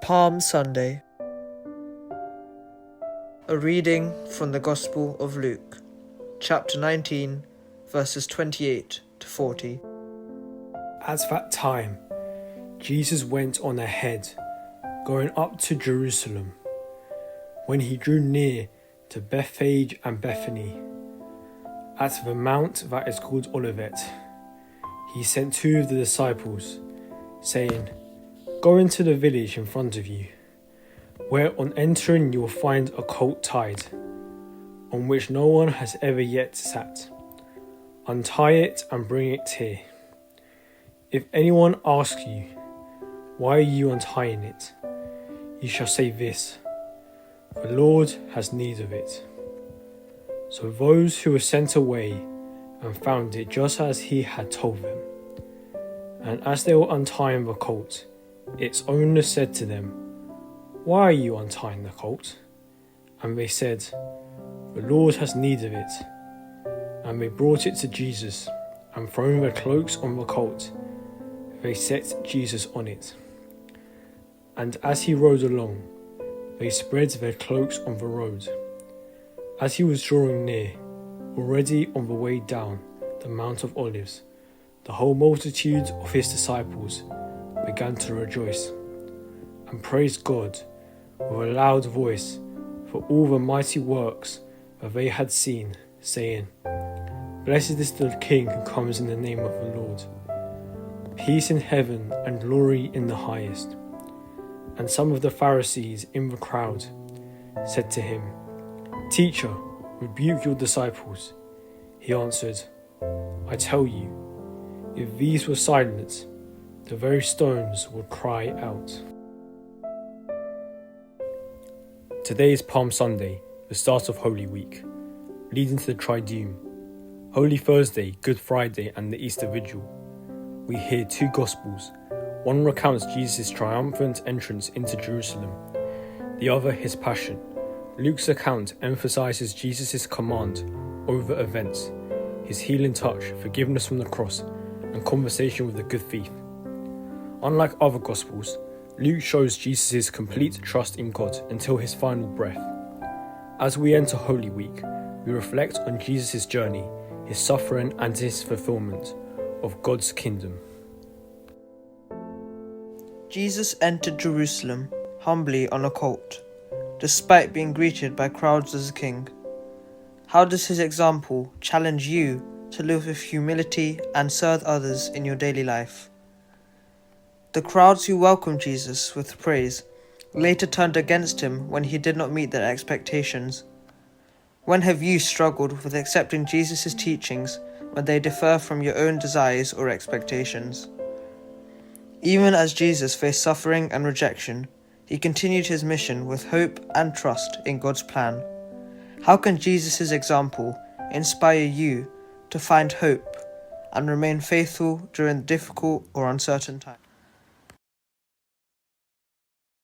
Palm Sunday. A reading from the Gospel of Luke, chapter 19, verses 28 to 40. At that time, Jesus went on ahead, going up to Jerusalem. When he drew near to Bethphage and Bethany, at the mount that is called Olivet, he sent two of the disciples, saying, "Go into the village in front of you, where on entering you will find a colt tied, on which no one has ever yet sat. Untie it and bring it here. If anyone asks you, 'Why are you untying it?' you shall say this, 'The Lord has need of it.'" So those who were sent away and found it just as he had told them. And as they were untying the colt, its owner said to them, "Why are you untying the colt?" And they said, "The Lord has need of it." And they brought it to Jesus, and throwing their cloaks on the colt, they set Jesus on it. And as he rode along, they spread their cloaks on the road. As he was drawing near, already on the way down the Mount of Olives, the whole multitude of his disciples began to rejoice and praise God with a loud voice for all the mighty works that they had seen, saying, "Blessed is the King who comes in the name of the Lord. Peace in heaven and glory in the highest." And some of the Pharisees in the crowd said to him, "Teacher, rebuke your disciples." He answered, "I tell you, if these were silent, the very stones would cry out." Today is Palm Sunday, the start of Holy Week, leading to the Triduum. Holy Thursday, Good Friday and the Easter Vigil. We hear two Gospels. One recounts Jesus' triumphant entrance into Jerusalem, the other his passion. Luke's account emphasizes Jesus' command over events, his healing touch, forgiveness from the cross, and conversation with the good thief. Unlike other Gospels, Luke shows Jesus' complete trust in God until his final breath. As we enter Holy Week, we reflect on Jesus' journey, his suffering and his fulfillment of God's kingdom. Jesus entered Jerusalem humbly on a colt, despite being greeted by crowds as a king. How does his example challenge you to live with humility and serve others in your daily life? The crowds who welcomed Jesus with praise later turned against him when he did not meet their expectations. When have you struggled with accepting Jesus' teachings when they differ from your own desires or expectations? Even as Jesus faced suffering and rejection, he continued his mission with hope and trust in God's plan. How can Jesus' example inspire you to find hope and remain faithful during difficult or uncertain times?